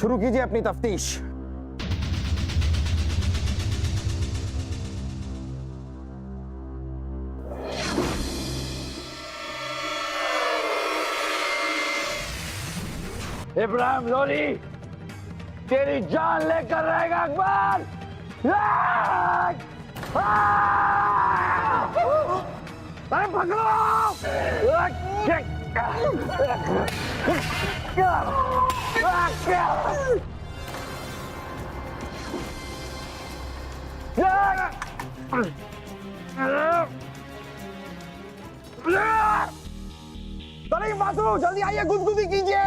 शुरू कीजिए अपनी तफ्तीश। इब्राहिम लोधी, तेरी जान लेकर रहेगा अकबर। अरे पकड़ो! तरीफ बासु, जल्दी आइए, गुदगुदी कीजिए।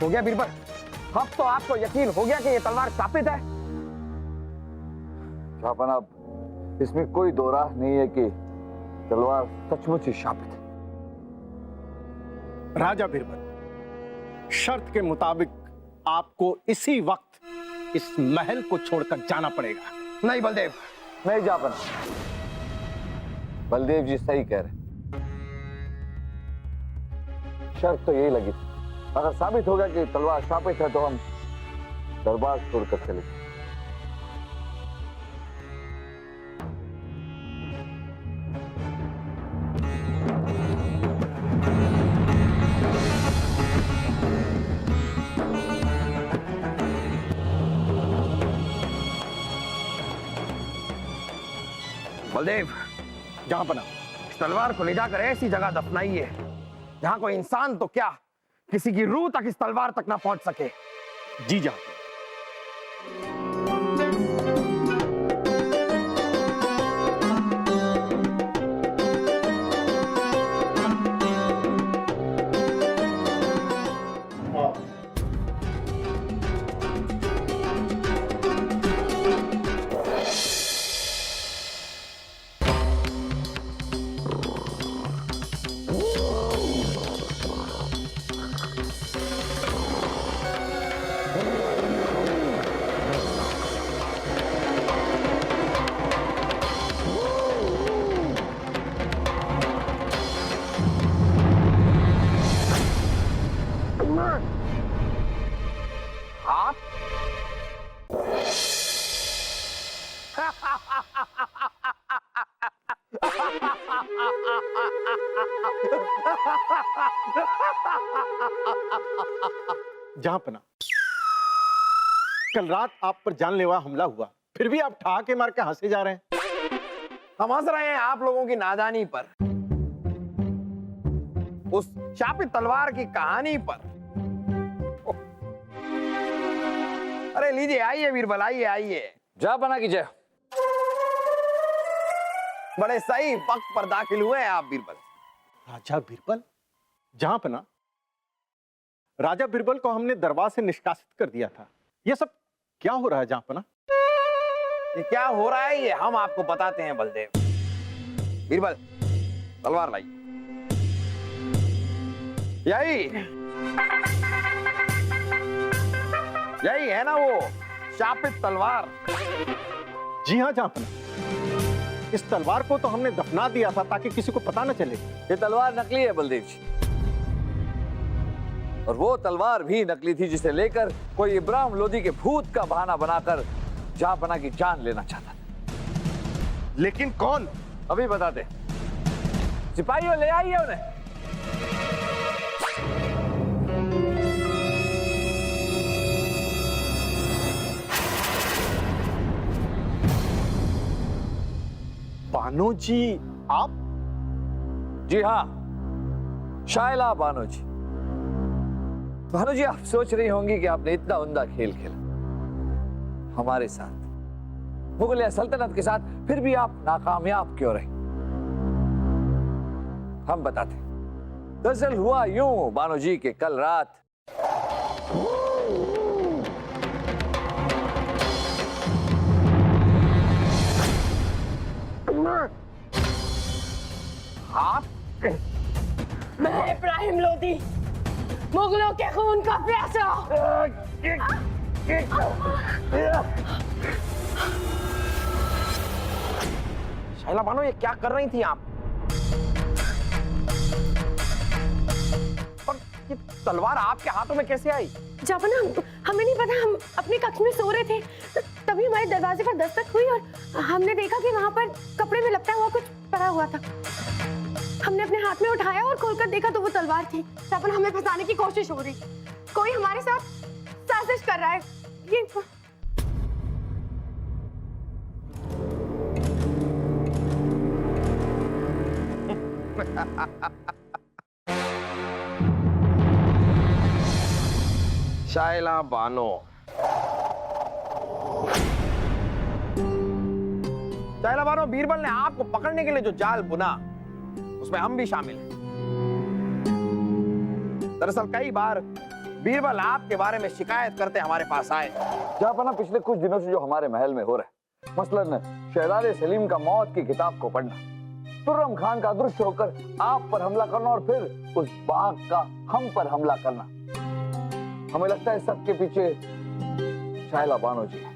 हो गया बीरबल? अब तो आपको यकीन हो गया कि ये तलवार साबित है। जनाब, इसमें कोई दो राह नहीं है कि तलवार सचमुच ही साबित है। राजा बीरबल, शर्त के मुताबिक आपको इसी वक्त इस महल को छोड़कर जाना पड़ेगा। नहीं बलदेव, नहीं जापना, बलदेव जी सही कह रहे। शर्त तो यही लगी, अगर साबित हो गया कि तलवार साबित है तो हम दरबार छोड़कर चले जाएं। बलदेव, जहां पना, इस तलवार को ले जाकर ऐसी जगह दफनाइए जहां कोई इंसान तो क्या, किसी की रूह तक इस तलवार तक ना पहुंच सके। जी जहां। आप जहां पना, कल रात आप पर जानलेवा हमला हुआ, फिर भी आप ठहाके मार के हंसे जा रहे हैं। हम हंस रहे हैं आप लोगों की नादानी पर, उस शापित तलवार की कहानी पर। अरे लीजिए, आइए बीरबल, आइए आइए। जा बना कीजिए। बड़े सही वक्त पर दाखिल हुए हैं आप बीरबल। राजा बीरबल, जहां पना, राजा बीरबल को हमने दरबार से निष्कासित कर दिया था। यह सब क्या हो रहा है जहां पना? ये क्या हो रहा है ये हम आपको बताते हैं बलदेव। बीरबल, तलवार लाइए। यही है ना वो शापित तलवार? जी हाँ जहां पना, इस तलवार को तो हमने दफना दिया था ताकि किसी को पता न चले। ये तलवार नकली है बलदेव जी, और वो तलवार भी नकली थी जिसे लेकर कोई इब्राहिम लोधी के भूत का बहाना बनाकर जहांपना की जान लेना चाहता था। लेकिन कौन? अभी बताते। सिपाहियों ले आइए उन्हें। बानो जी, आप? जी हाँ, शायला बानो जी। बानो जी, आप सोच रही होंगी कि आपने इतना उम्दा खेल खेला हमारे साथ, मुगलिया सल्तनत के साथ, फिर भी आप नाकामयाब क्यों रहे? हम बताते। दरअसल हुआ यूं बानो जी के कल रात आप? मैं इब्राहिम लोधी, मुगलों के खून का प्यासा। शायला बानो, ये क्या कर रही थी आप? पर ये तलवार आपके हाथों में कैसे आई? जापना, हमें नहीं पता, हम अपने कक्ष में सो रहे थे, तभी हमारे दरवाजे पर दस्तक हुई और हमने देखा कि वहां पर कपड़े में लपटा हुआ कुछ पड़ा हुआ था। हमने अपने हाथ में उठाया और खोलकर देखा तो वो तलवार थी। जापना, हमें फंसाने की कोशिश हो रही, कोई हमारे साथ साजिश कर रहा है। ये शायला बानो, शायला बानो, बीरबल ने आपको पकड़ने के लिए जो जाल बुना उसमें हम भी शामिल हैं। दरअसल कई बार बीरबल आपके बारे में शिकायत करते हमारे पास आए। जहां पिछले कुछ दिनों से जो हमारे महल में हो रहा है, मसलन शहजादे सलीम का मौत की किताब को पढ़ना, तुर्रम खान का अदृश्य होकर आप पर हमला करना और फिर उस बाघ का हम पर हमला करना, हमें लगता है सबके पीछे शायला बानो जी है।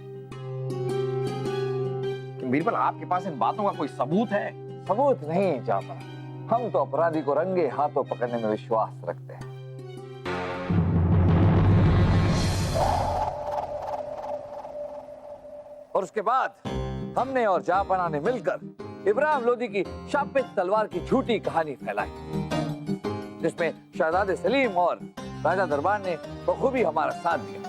बीरबल, आपके पास इन बातों का कोई सबूत है? सबूत नहीं जापा, हम तो अपराधी को रंगे हाथों पकड़ने में विश्वास रखते हैं। और उसके बाद हमने और जापाना ने मिलकर इब्राहिम लोदी की शापित तलवार की झूठी कहानी फैलाई, जिसमें शहजादे सलीम और राजा दरबार ने बखूबी हमारा साथ दिया।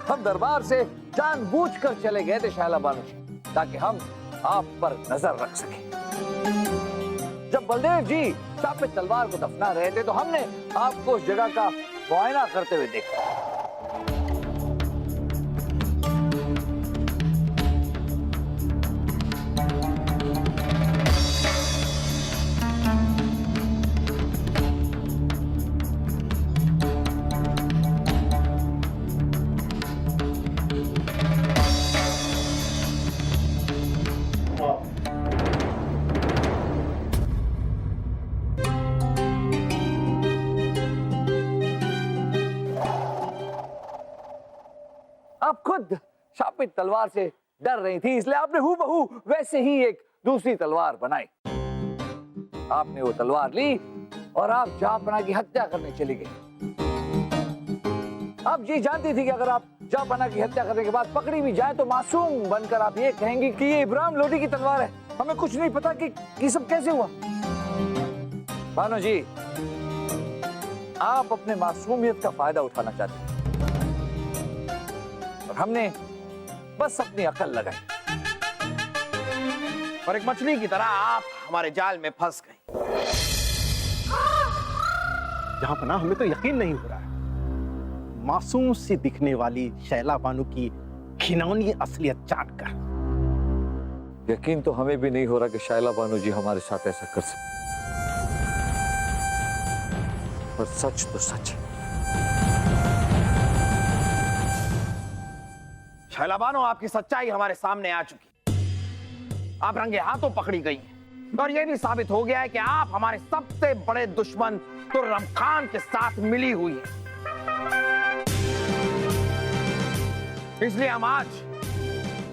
हम दरबार से जानबूझकर चले गए थे शायला बानो जी, ताकि हम आप पर नजर रख सके। जब बलदेव जी शापित तलवार को दफना रहे थे तो हमने आपको उस जगह का मुआयना करते हुए देखा। आप खुद शापित तलवार से डर रही थी, इसलिए आपने हूबहू वैसे ही एक दूसरी तलवार बनाई। आपने वो तलवार ली और आप जापना की हत्या करने चली गई। आप ये जानती थी कि अगर आप जापना की हत्या करने के बाद पकड़ी भी जाए तो मासूम बनकर आप ये कहेंगी कि ये इब्राहिम लोदी की तलवार है, हमें कुछ नहीं पता कि ये सब कैसे हुआ। बानो जी, आप अपने मासूमियत का फायदा उठाना चाहते हैं और हमने बस अपनी अकल लगाई और एक मछली की तरह आप हमारे जाल में फंस गई। जहां पर ना हमें तो यकीन नहीं हो रहा है, मासूम सी दिखने वाली शैला बानो की घिनौनी असलियत जानकर। यकीन तो हमें भी नहीं हो रहा कि शायला बानो जी हमारे साथ ऐसा कर सकते, पर सच तो सच है। शायला बानो, आपकी सच्चाई हमारे सामने आ चुकी, आप रंगे हाथों पकड़ी गई हैं और यह भी साबित हो गया है कि आप हमारे सबसे बड़े दुश्मन तुर्रम खान के साथ मिली हुई हैं। इसलिए हम आज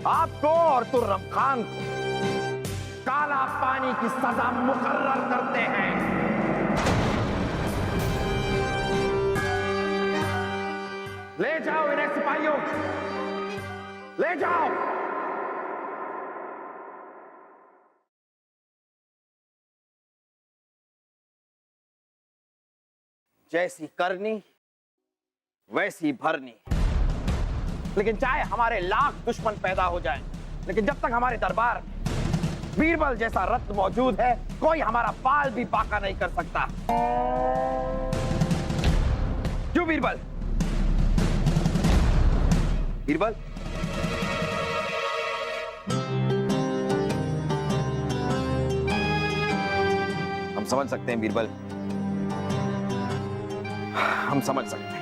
आपको और तुर्रम खान को काला पानी की सजा मुकर्रर करते हैं। ले जाओ इन्हें सिपाहियों, ले जाओ। जैसी करनी वैसी भरनी। लेकिन चाहे हमारे लाख दुश्मन पैदा हो जाएं, लेकिन जब तक हमारे दरबार में बीरबल जैसा रत्न मौजूद है, कोई हमारा बाल भी बांका नहीं कर सकता। क्यों बीरबल? बीरबल, हम समझ सकते हैं बीरबल, हम समझ सकते हैं।